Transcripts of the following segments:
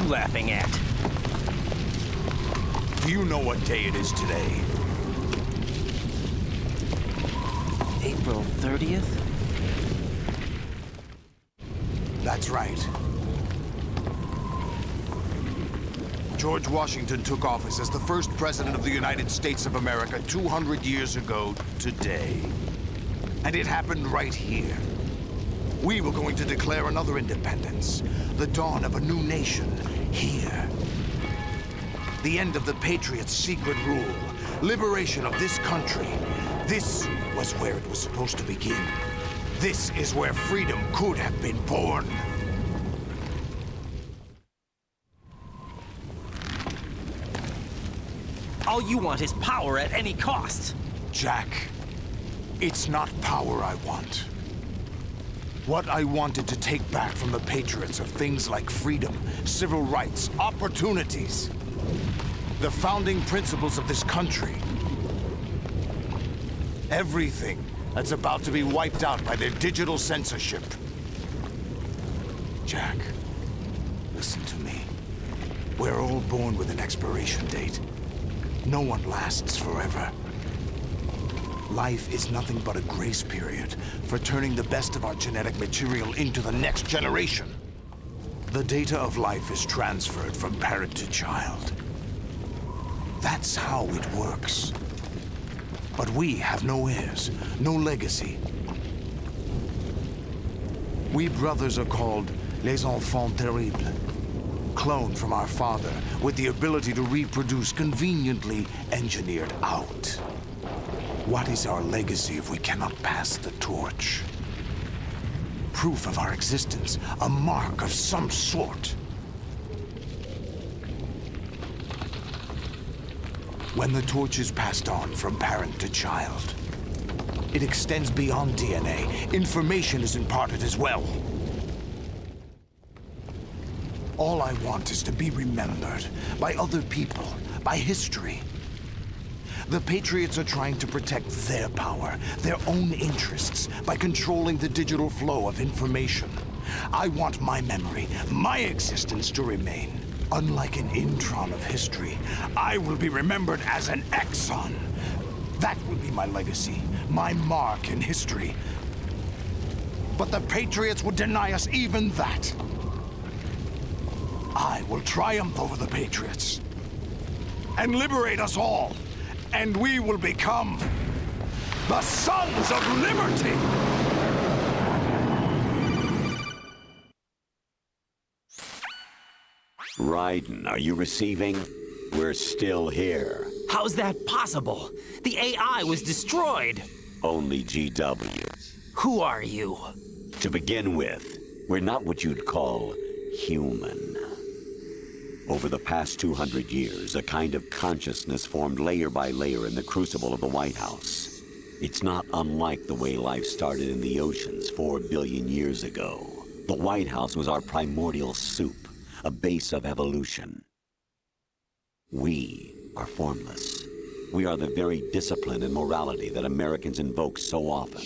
laughing at? Do you know what day it is today? April 30th? That's right. George Washington took office as the first president of the United States of America 200 years ago today. And it happened right here. We were going to declare another independence, the dawn of a new nation, here. The end of the Patriots' secret rule, liberation of this country. This was where it was supposed to begin. This is where freedom could have been born. All you want is power at any cost. Jack, it's not power I want. What I wanted to take back from the Patriots are things like freedom, civil rights, opportunities. The founding principles of this country. Everything that's about to be wiped out by their digital censorship. Jack, listen to me. We're all born with an expiration date. No one lasts forever. Life is nothing but a grace period for turning the best of our genetic material into the next generation. The data of life is transferred from parent to child. That's how it works. But we have no heirs, no legacy. We brothers are called les enfants terribles. Cloned from our father, with the ability to reproduce conveniently engineered out. What is our legacy if we cannot pass the torch? Proof of our existence, a mark of some sort. When the torch is passed on from parent to child, it extends beyond DNA. Information is imparted as well. All I want is to be remembered by other people, by history. The Patriots are trying to protect their power, their own interests, by controlling the digital flow of information. I want my memory, my existence to remain. Unlike an intron of history, I will be remembered as an exon. That will be my legacy, my mark in history. But the Patriots would deny us even that. I will triumph over the Patriots and liberate us all, and we will become the Sons of Liberty! Raiden, are you receiving? We're still here. How's that possible? The AI was destroyed. Only GW. Who are you? To begin with, we're not what you'd call human. Over the past 200 years, a kind of consciousness formed layer by layer in the crucible of the White House. It's not unlike the way life started in the oceans 4 billion years ago. The White House was our primordial soup, a base of evolution. We are formless. We are the very discipline and morality that Americans invoke so often.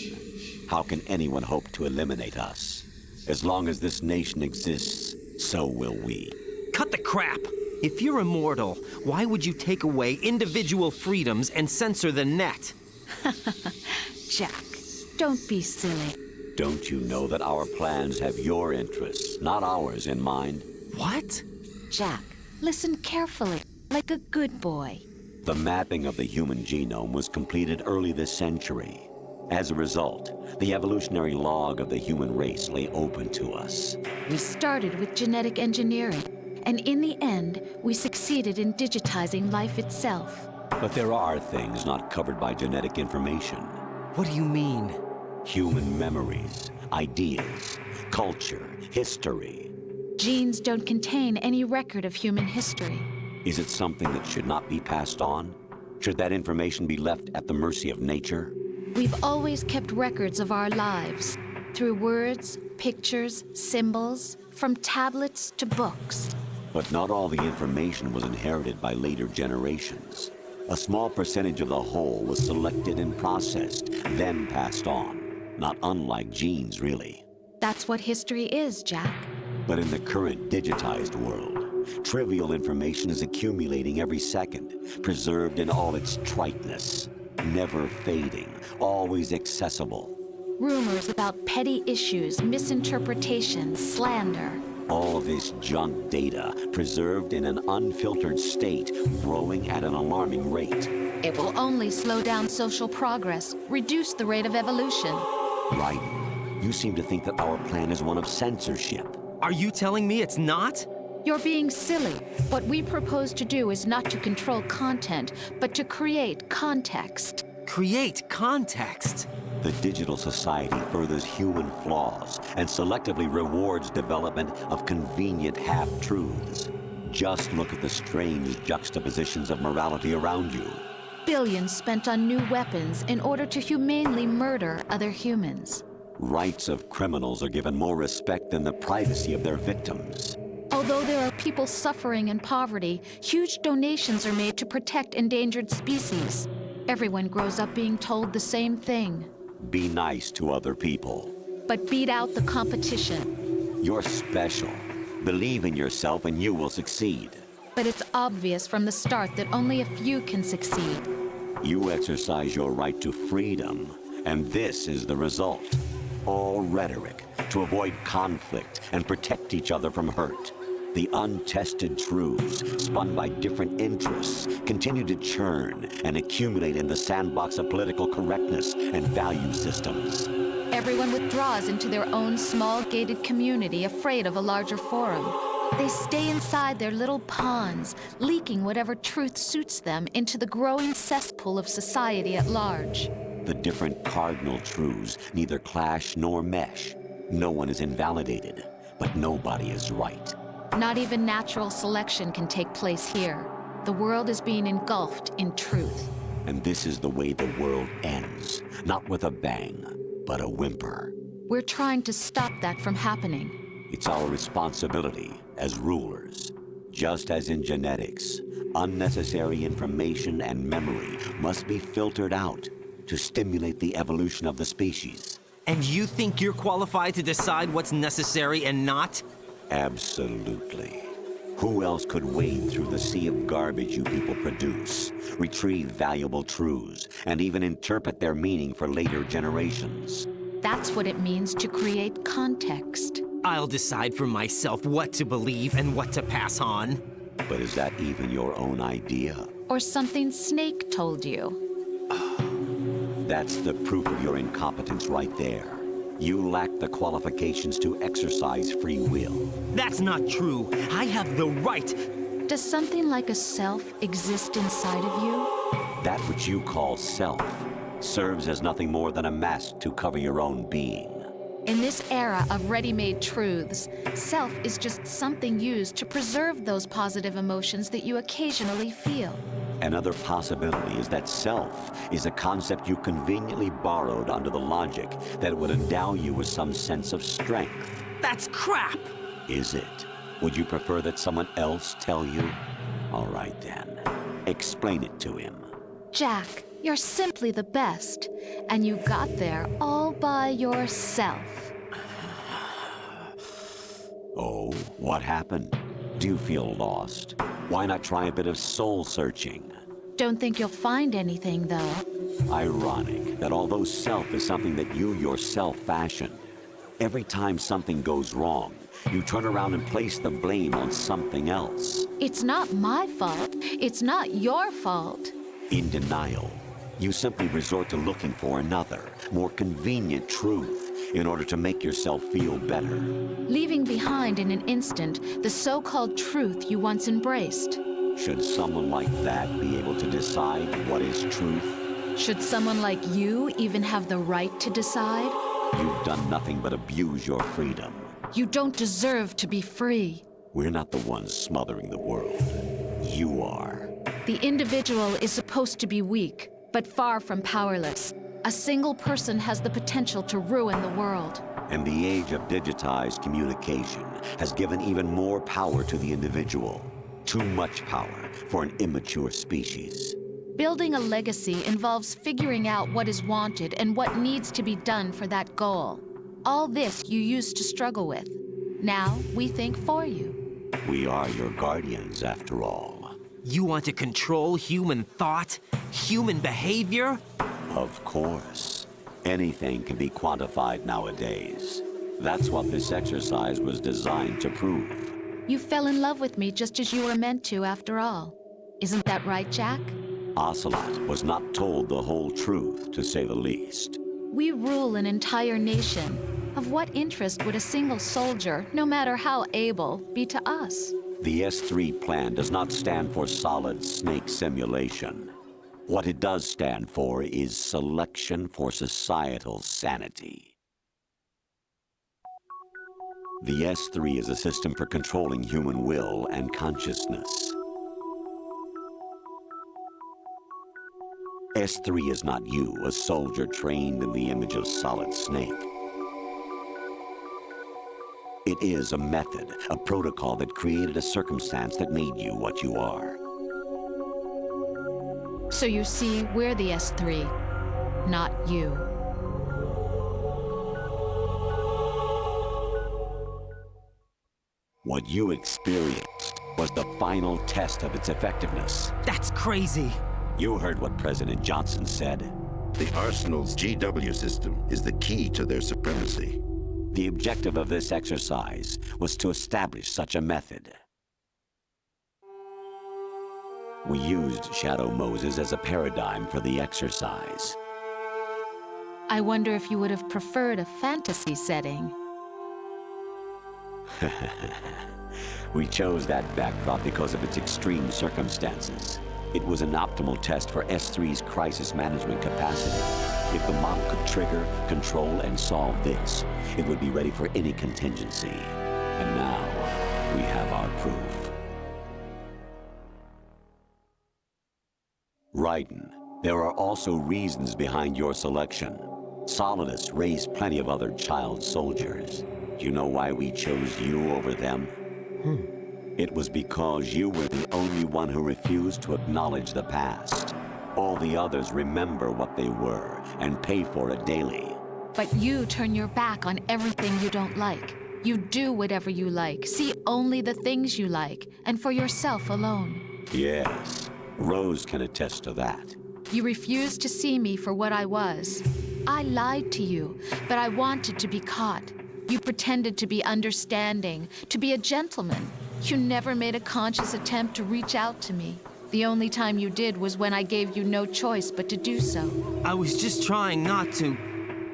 How can anyone hope to eliminate us? As long as this nation exists, so will we. Cut the crap! If you're immortal, why would you take away individual freedoms and censor the net? Jack, don't be silly. Don't you know that our plans have your interests, not ours, in mind? What? Jack, listen carefully, like a good boy. The mapping of the human genome was completed early this century. As a result, the evolutionary log of the human race lay open to us. We started with genetic engineering, and in the end, we succeeded in digitizing life itself. But there are things not covered by genetic information. What do you mean? Human memories, ideas, culture, history. Genes don't contain any record of human history. Is it something that should not be passed on? Should that information be left at the mercy of nature? We've always kept records of our lives, through words, pictures, symbols, from tablets to books. But not all the information was inherited by later generations. A small percentage of the whole was selected and processed, then passed on. Not unlike genes, really. That's what history is, Jack. But in the current digitized world, trivial information is accumulating every second, preserved in all its triteness, never fading, always accessible. Rumors about petty issues, misinterpretations, slander. All this junk data, preserved in an unfiltered state, growing at an alarming rate. It will only slow down social progress, reduce the rate of evolution. Raiden, you seem to think that our plan is one of censorship. Are you telling me it's not? You're being silly. What we propose to do is not to control content, but to create context. Create context. The digital society furthers human flaws and selectively rewards development of convenient half-truths. Just look at the strange juxtapositions of morality around you. Billions spent on new weapons in order to humanely murder other humans. Rights of criminals are given more respect than the privacy of their victims. Although there are people suffering in poverty, huge donations are made to protect endangered species. Everyone grows up being told the same thing. Be nice to other people. But beat out the competition. You're special. Believe in yourself and you will succeed. But it's obvious from the start that only a few can succeed. You exercise your right to freedom, and this is the result. All rhetoric to avoid conflict and protect each other from hurt. The untested truths, spun by different interests, continue to churn and accumulate in the sandbox of political correctness and value systems. Everyone withdraws into their own small gated community, afraid of a larger forum. They stay inside their little ponds, leaking whatever truth suits them into the growing cesspool of society at large. The different cardinal truths neither clash nor mesh. No one is invalidated, but nobody is right. Not even natural selection can take place here. The world is being engulfed in truth. And this is the way the world ends. Not with a bang, but a whimper. We're trying to stop that from happening. It's our responsibility as rulers. Just as in genetics, unnecessary information and memory must be filtered out to stimulate the evolution of the species. And you think you're qualified to decide what's necessary and not? Absolutely. Who else could wade through the sea of garbage you people produce, retrieve valuable truths, and even interpret their meaning for later generations? That's what it means to create context. I'll decide for myself what to believe and what to pass on. But is that even your own idea? Or something Snake told you. That's the proof of your incompetence right there. You lack the qualifications to exercise free will. That's not true. I have the right. Does something like a self exist inside of you? That which you call self serves as nothing more than a mask to cover your own being. In this era of ready-made truths, self is just something used to preserve those positive emotions that you occasionally feel. Another possibility is that self is a concept you conveniently borrowed under the logic that it would endow you with some sense of strength. That's crap! Is it? Would you prefer that someone else tell you? All right then. Explain it to him. Jack, you're simply the best, and you got there all by yourself. Oh, what happened? Do you feel lost? Why not try a bit of soul-searching? Don't think you'll find anything, though. Ironic that although self is something that you yourself fashioned, every time something goes wrong, you turn around and place the blame on something else. It's not my fault. It's not your fault. In denial, you simply resort to looking for another, more convenient truth in order to make yourself feel better. Leaving behind in an instant the so-called truth you once embraced. Should someone like that be able to decide what is truth? Should someone like you even have the right to decide? You've done nothing but abuse your freedom. You don't deserve to be free. We're not the ones smothering the world. You are. The individual is supposed to be weak, but far from powerless. A single person has the potential to ruin the world. And the age of digitized communication has given even more power to the individual. Too much power for an immature species. Building a legacy involves figuring out what is wanted and what needs to be done for that goal. All this you used to struggle with. Now we think for you. We are your guardians, after all. You want to control human thought? Human behavior? Of course. Anything can be quantified nowadays. That's what this exercise was designed to prove. You fell in love with me just as you were meant to, after all. Isn't that right, Jack? Ocelot was not told the whole truth, to say the least. We rule an entire nation. Of what interest would a single soldier, no matter how able, be to us? The S3 plan does not stand for solid snake simulation. What it does stand for is selection for societal sanity. The S3 is a system for controlling human will and consciousness. S3 is not you, a soldier trained in the image of Solid Snake. It is a method, a protocol that created a circumstance that made you what you are. So you see, we're the S3, not you. What you experienced was the final test of its effectiveness. That's crazy. You heard what President Johnson said. The Arsenal's GW system is the key to their supremacy. The objective of this exercise was to establish such a method. We used Shadow Moses as a paradigm for the exercise. I wonder if you would have preferred a fantasy setting. We chose that backdrop because of its extreme circumstances. It was an optimal test for S3's crisis management capacity. If the model could trigger, control, and solve this, it would be ready for any contingency. And now, we have our proof. Raiden, there are also reasons behind your selection. Solidus raised plenty of other child soldiers. Do you know why we chose you over them? It was because you were the only one who refused to acknowledge the past. All the others remember what they were and pay for it daily. But you turn your back on everything you don't like. You do whatever you like, see only the things you like, and for yourself alone. Yes, Rose can attest to that. You refused to see me for what I was. I lied to you, but I wanted to be caught. You pretended to be understanding, to be a gentleman. You never made a conscious attempt to reach out to me. The only time you did was when I gave you no choice but to do so. I was just trying not to.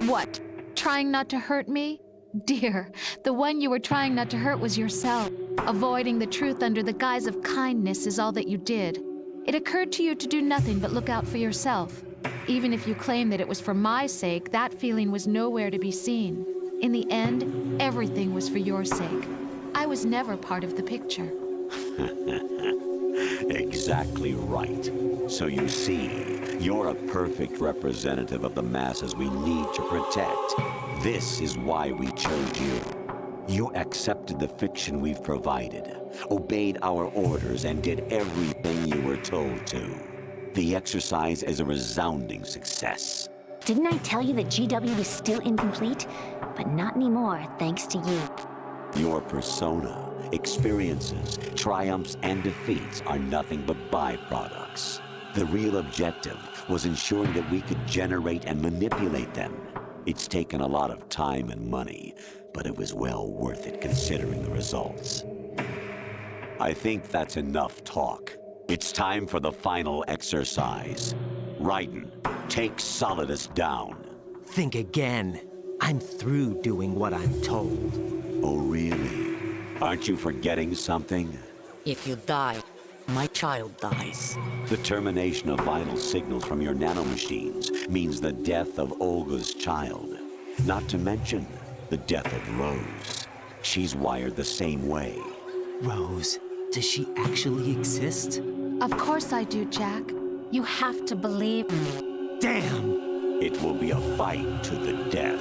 What? Trying not to hurt me? Dear, the one you were trying not to hurt was yourself. Avoiding the truth under the guise of kindness is all that you did. It occurred to you to do nothing but look out for yourself. Even if you claim that it was for my sake, that feeling was nowhere to be seen. In the end, everything was for your sake. I was never part of the picture. Exactly right. So you see, you're a perfect representative of the masses we need to protect. This is why we chose you. You accepted the fiction we've provided, obeyed our orders, and did everything you were told to. The exercise is a resounding success. Didn't I tell you that GW was still incomplete? But not anymore, thanks to you. Your persona, experiences, triumphs, and defeats are nothing but byproducts. The real objective was ensuring that we could generate and manipulate them. It's taken a lot of time and money, but it was well worth it considering the results. I think that's enough talk. It's time for the final exercise. Raiden, take Solidus down. Think again. I'm through doing what I'm told. Oh, really? Aren't you forgetting something? If you die, my child dies. The termination of vital signals from your nanomachines means the death of Olga's child. Not to mention the death of Rose. She's wired the same way. Rose, does she actually exist? Of course I do, Jack. You have to believe me. Damn! It will be a fight to the death.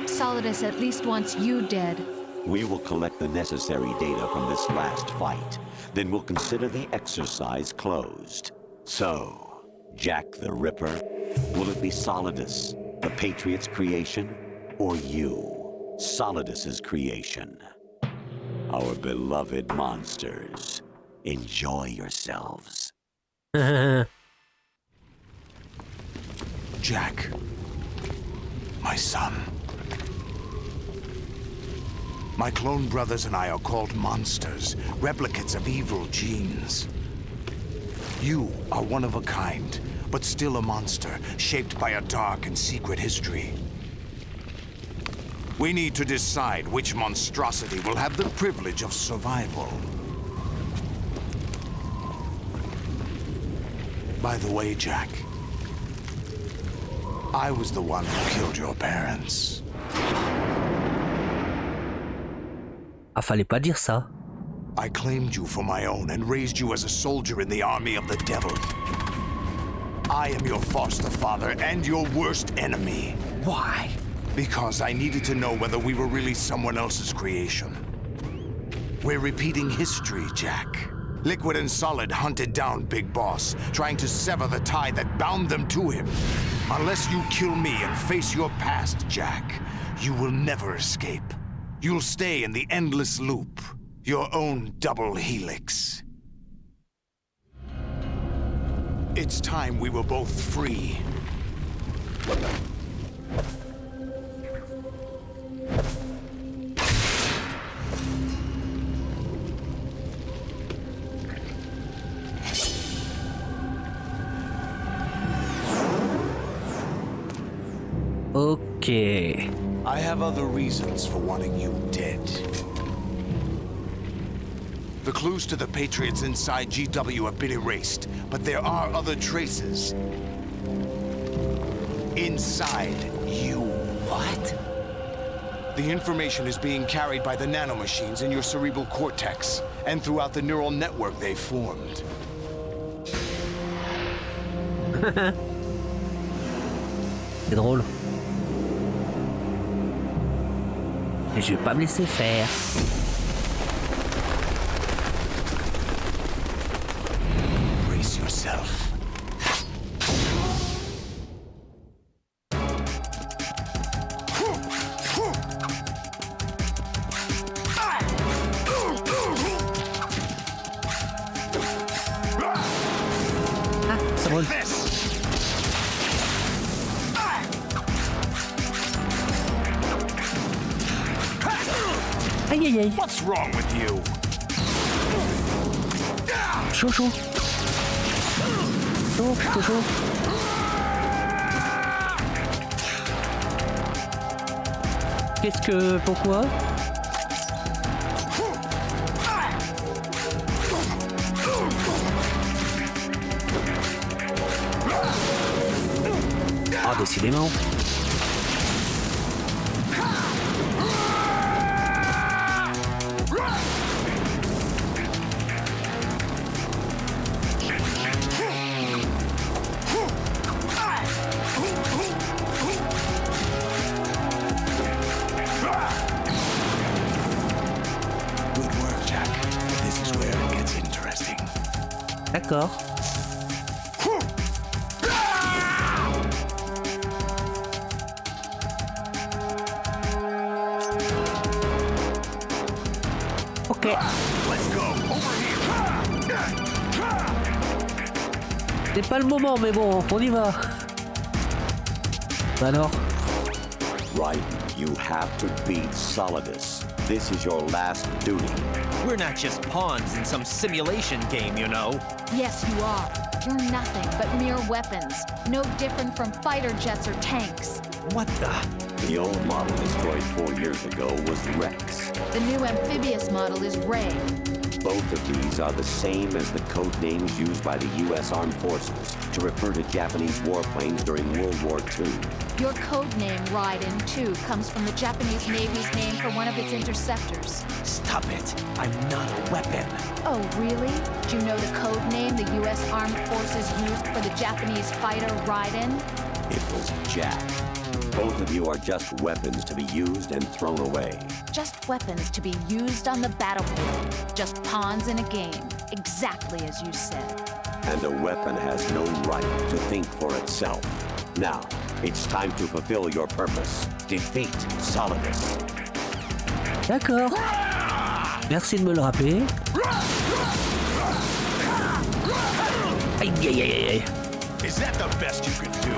Solidus at least wants you dead. We will collect the necessary data from this last fight. Then we'll consider the exercise closed. So, Jack the Ripper, will it be Solidus, the Patriot's creation, or you, Solidus's creation? Our beloved monsters. Enjoy yourselves. Jack, my son. My clone brothers and I are called monsters, replicates of evil genes. You are one of a kind, but still a monster, shaped by a dark and secret history. We need to decide which monstrosity will have the privilege of survival. By the way, Jack, I was the one who killed your parents. Ah, fallait pas dire ça. I claimed you for my own and raised you as a soldier in the army of the devil. I am your foster father and your worst enemy. Why? Because I needed to know whether we were really someone else's creation. We're repeating history, Jack. Liquid and Solid hunted down Big Boss, trying to sever the tie that bound them to him. Unless you kill me and face your past, Jack, you will never escape. You'll stay in the endless loop, your own double helix. It's time we were both free. Ok. I have other reasons for wanting you dead. The clues to the Patriots inside GW have been erased, but there are other traces. Inside you. What? The information is being carried by the nanomachines in your cerebral cortex, and throughout the neural network they've formed. C'est drôle. Mais je vais pas me laisser faire. Brace yourself. Ah, ça brûle. Aïe aïe aïe. What's wrong with you? Chaud chaud. Chaud chaud chaud. Qu'est-ce que... pourquoi? Ah, décidément. D'accord. Ok. C'est pas le moment, mais bon, on y va. Alors. Right, you have to beat Solidus. This is your last duty. We're not just pawns in some simulation game, you know. Yes, you are. You're nothing but mere weapons. No different from fighter jets or tanks. What the? The old model destroyed 4 years ago was Rex. The new amphibious model is Ray. Both of these are the same as the code names used by the U.S. Armed Forces to refer to Japanese warplanes during World War II. Your code name, Raiden, too, comes from the Japanese Navy's name for one of its interceptors. Stop it. I'm not a weapon. Oh, really? Do you know the code name the U.S. Armed Forces used for the Japanese fighter Raiden? It was Jack. Both of you are just weapons to be used and thrown away. Just weapons to be used on the battlefield. Just pawns in a game. Exactly as you said. And a weapon has no right to think for itself. Now, it's time to fulfill your purpose. Defeat Solidus. D'accord. Merci de me le rappeler. Aïe aïe aïe aïe. Is that the best you can do?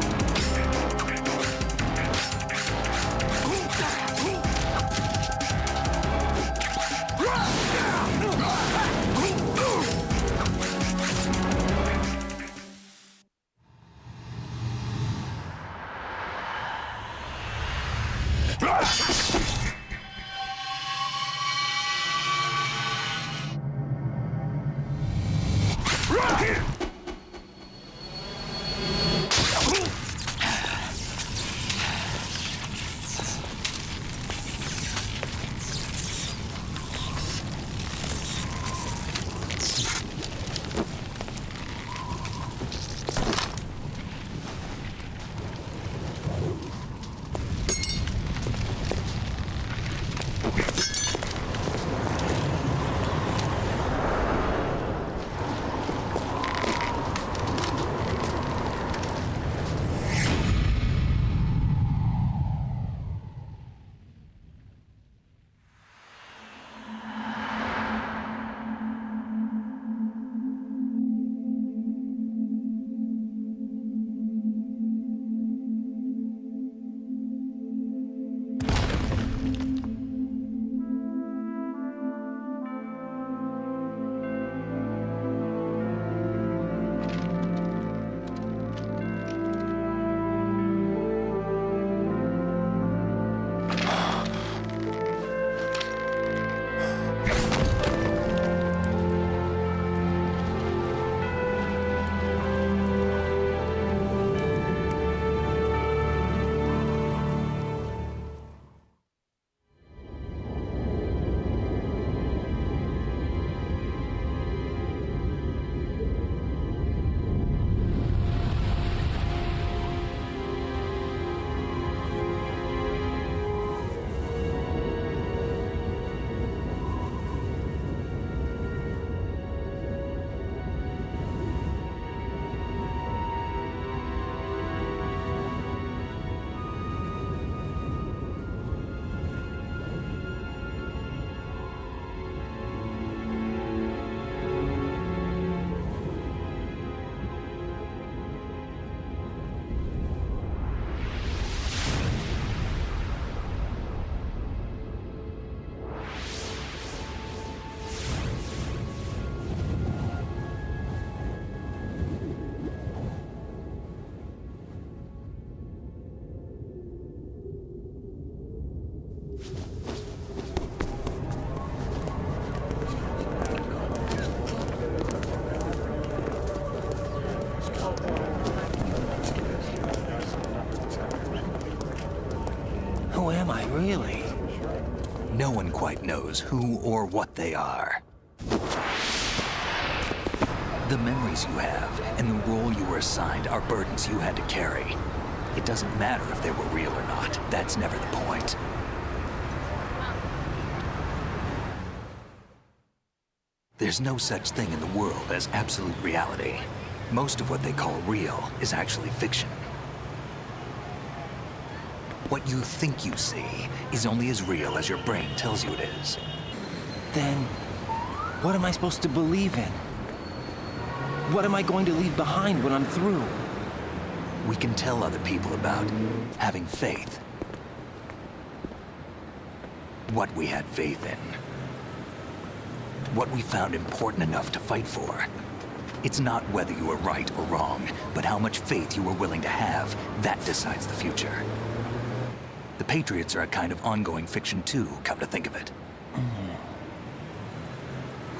Who am I, really? No one quite knows who or what they are. The memories you have and the role you were assigned are burdens you had to carry. It doesn't matter if they were real or not. That's never the point. There's no such thing in the world as absolute reality. Most of what they call real is actually fiction. What you think you see is only as real as your brain tells you it is. Then, what am I supposed to believe in? What am I going to leave behind when I'm through? We can tell other people about having faith. What we had faith in. What we found important enough to fight for. It's not whether you were right or wrong, but how much faith you were willing to have. That decides the future. The Patriots are a kind of ongoing fiction too, come to think of it.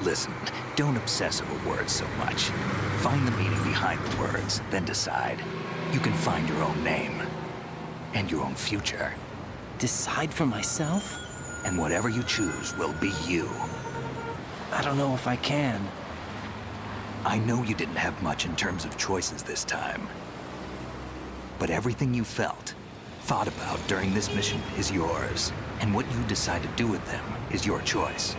Listen, don't obsess over words so much. Find the meaning behind the words, then decide. You can find your own name. And your own future. Decide for myself? And whatever you choose will be you. I don't know if I can. I know you didn't have much in terms of choices this time. But everything you felt, thought about during this mission is yours. And what you decide to do with them is your choice.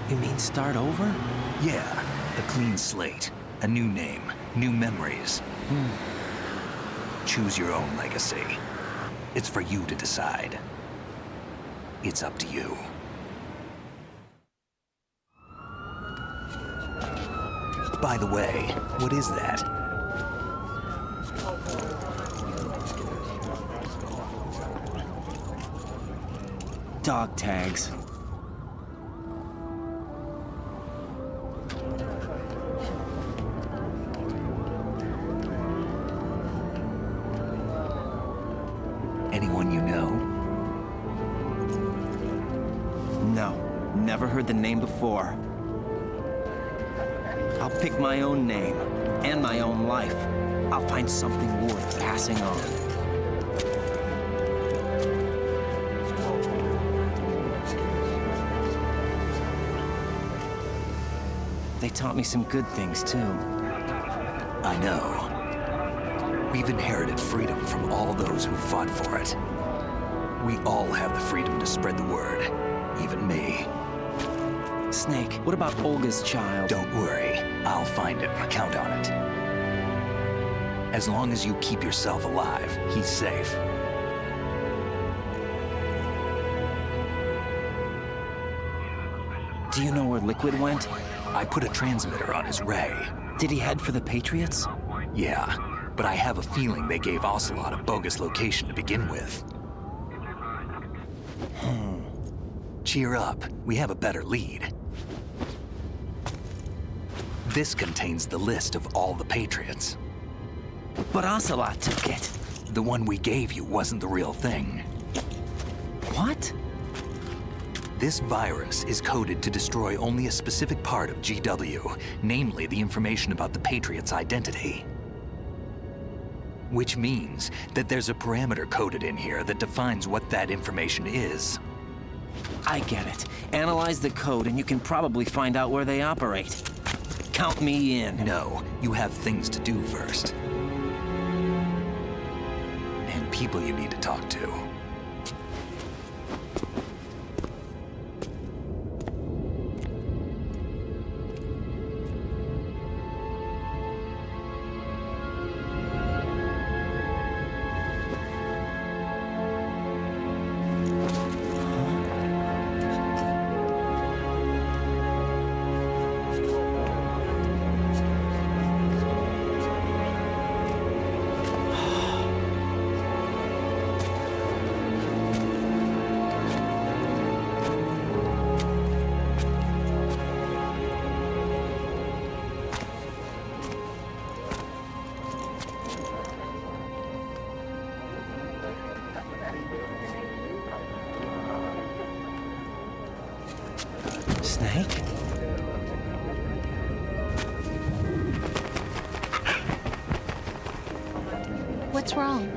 You mean start over? Yeah, a clean slate, a new name, new memories. Choose your own legacy. It's for you to decide. It's up to you. By the way, what is that? Dog tags. Anyone you know? No, never heard the name before. I'll pick my own name and my own life. I'll find something worth passing on. They taught me some good things, too. I know. We've inherited freedom from all those who fought for it. We all have the freedom to spread the word, even me. Snake, what about Olga's child? Don't worry, I'll find him. Count on it. As long as you keep yourself alive, he's safe. Do you know where Liquid went? I put a transmitter on his ray. Did he head for the Patriots? Yeah, but I have a feeling they gave Ocelot a bogus location to begin with. Cheer up, we have a better lead. This contains the list of all the Patriots. But Ocelot took it. The one we gave you wasn't the real thing. What? This virus is coded to destroy only a specific part of GW, namely the information about the Patriot's identity. Which means that there's a parameter coded in here that defines what that information is. I get it. Analyze the code and you can probably find out where they operate. Count me in. No, you have things to do first. And people you need to talk to. Snake? What's wrong?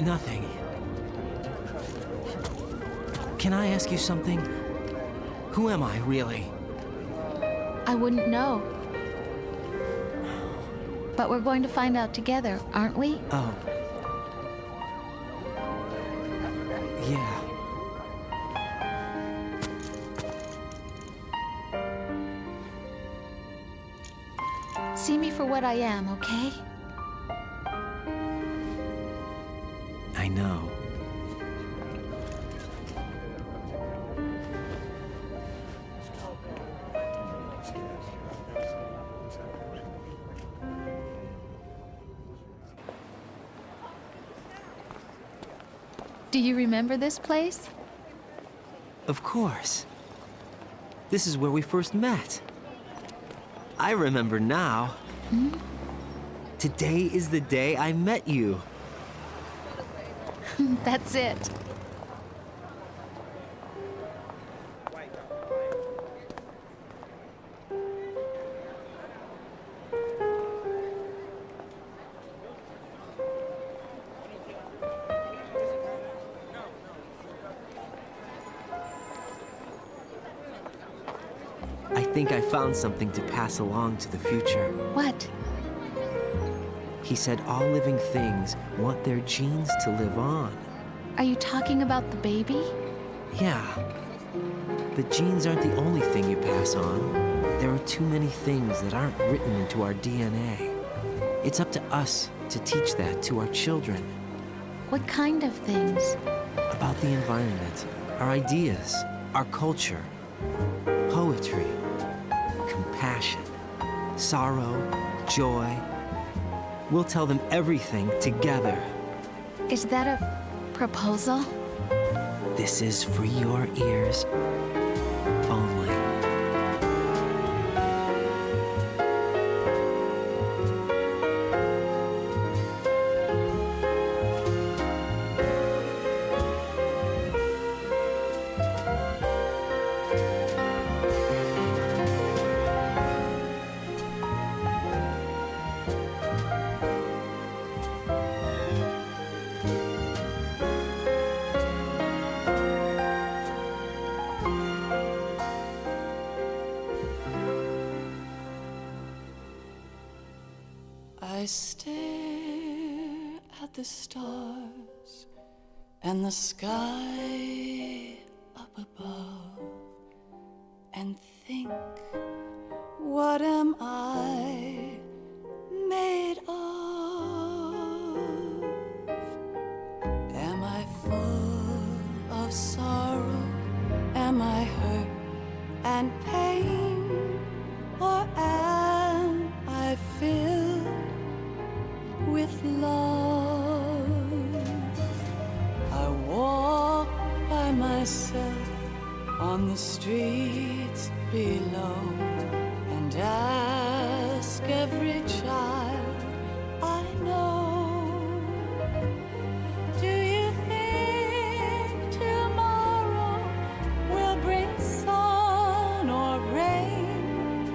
Nothing. Can I ask you something? Who am I, really? I wouldn't know. But we're going to find out together, aren't we? Oh. Yeah. See me for what I am, okay? I know. Do you remember this place? Of course. This is where we first met. I remember now. Today is the day I met you. That's it. I think I found something to pass along to the future. What? He said all living things want their genes to live on. Are you talking about the baby? Yeah. The genes aren't the only thing you pass on. There are too many things that aren't written into our DNA. It's up to us to teach that to our children. What kind of things? About the environment, our ideas, our culture. poetry, compassion, sorrow, joy. We'll tell them everything together. Is that a proposal? This is for your ears only. I stare at the stars and the sky up above and think, what am I made of? Am I full of sorrow? Am I hurt and pain? Or am I filled with love? I walk by myself on the streets below and ask every child I know, do you think tomorrow will bring sun or rain?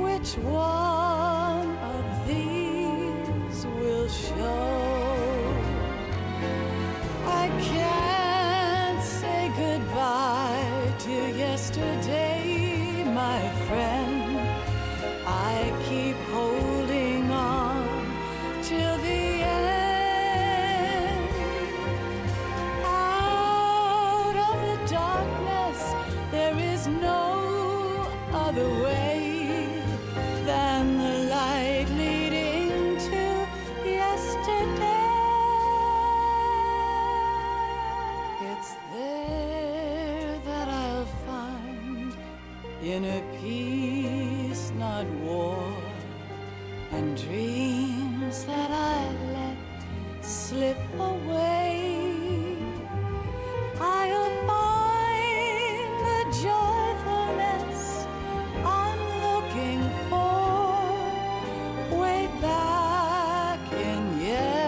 Which one of these will show? I can't say goodbye to yesterday, my friend. I keep holding on till the end. Out of the darkness, there is no other way than the light leading to yesterday. It's there that I'll find inner peace, not war, and dreams that I let slip away. I'll find the joyfulness I'm looking for way back in yesterday.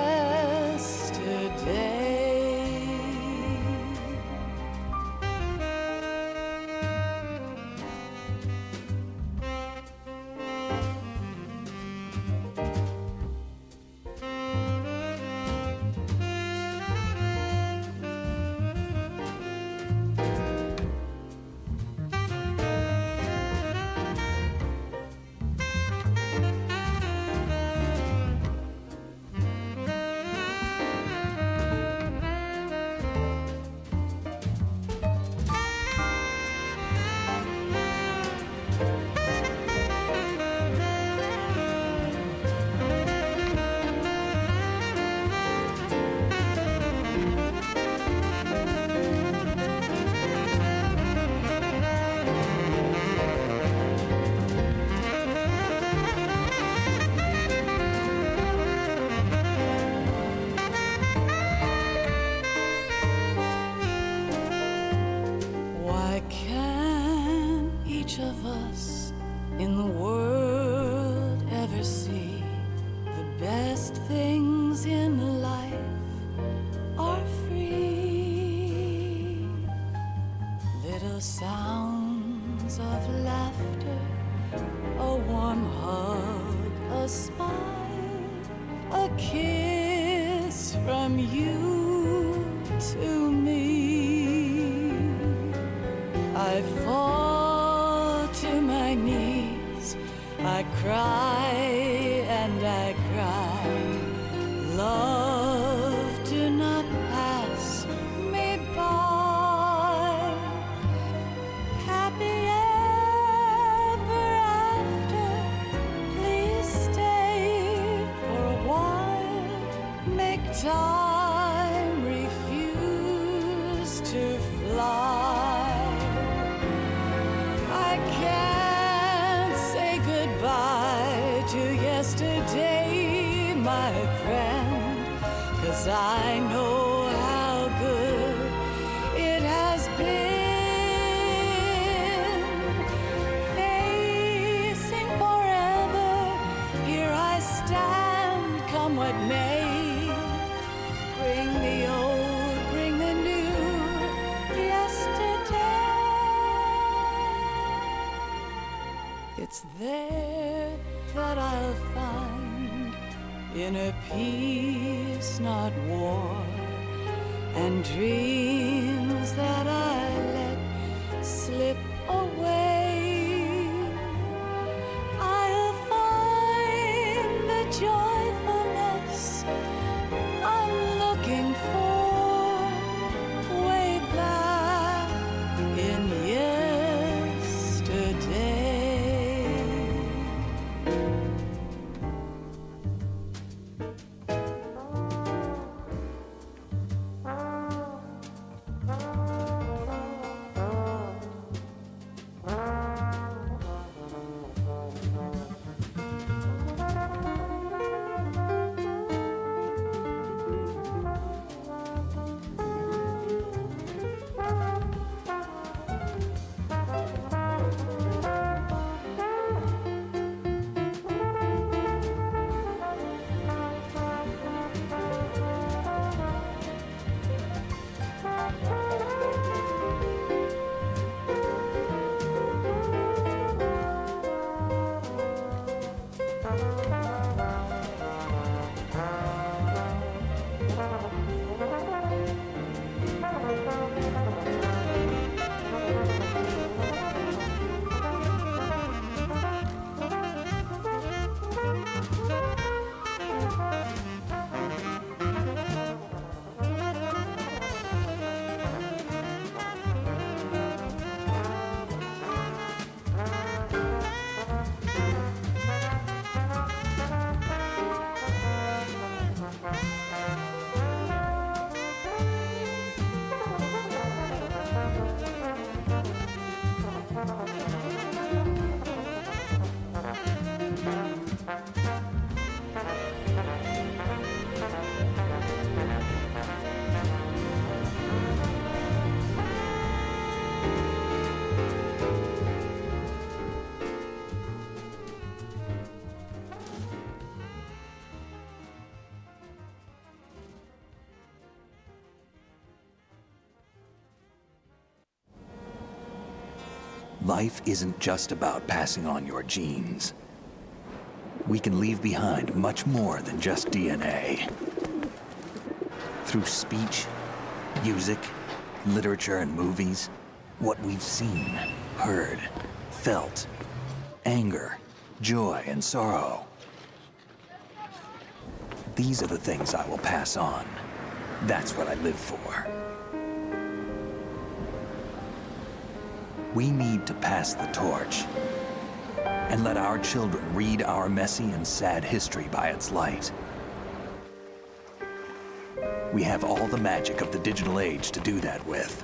Why can't each of us in the world ever see the best things in life are free? Little sounds of laughter, a warm hug, a smile, a kiss from you to me. I fall to my knees, I cry and I cry. Love, do not pass me by. Happy ever after, please stay for a while. Make time refuse to fly. I can't It's there that I'll find inner peace, not war, and dreams that I let slip away. I'll find the joyfulness I'm looking for way back in yesterday. Life isn't just about passing on your genes. We can leave behind much more than just DNA. Through speech, music, literature, and movies, what we've seen, heard, felt, anger, joy, and sorrow. These are the things I will pass on. That's what I live for. We need to pass the torch and let our children read our messy and sad history by its light. We have all the magic of the digital age to do that with.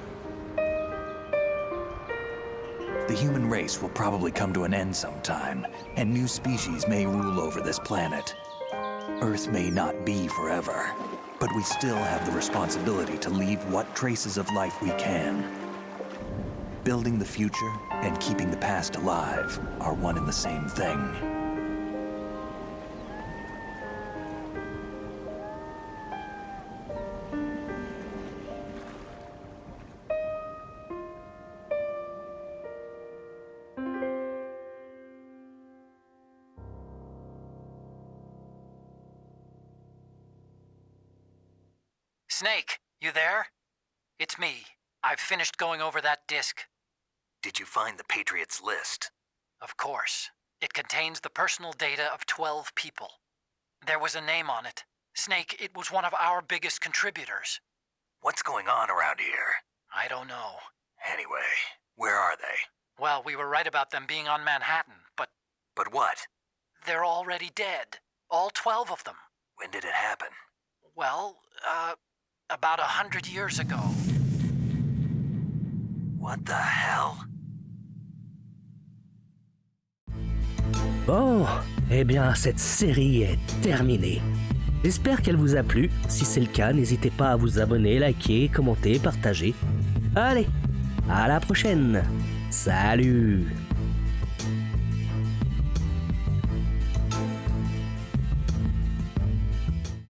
The human race will probably come to an end sometime, and new species may rule over this planet. Earth may not be forever, but we still have the responsibility to leave what traces of life we can. Building the future and keeping the past alive are one and the same thing. Snake, you there? It's me. I've finished going over that disc. Did you find the Patriots list? Of course. It contains the personal data of 12 people. There was a name on it. Snake, it was one of our biggest contributors. What's going on around here? I don't know. Anyway, where are they? Well, we were right about them being on Manhattan, but... But what? They're already dead. All 12 of them. When did it happen? Well, about 100 years ago. What the hell? Bon, eh bien cette série est terminée. J'espère qu'elle vous a plu. Si c'est le cas, n'hésitez pas à vous abonner, liker, commenter, partager. Allez, à la prochaine. Salut!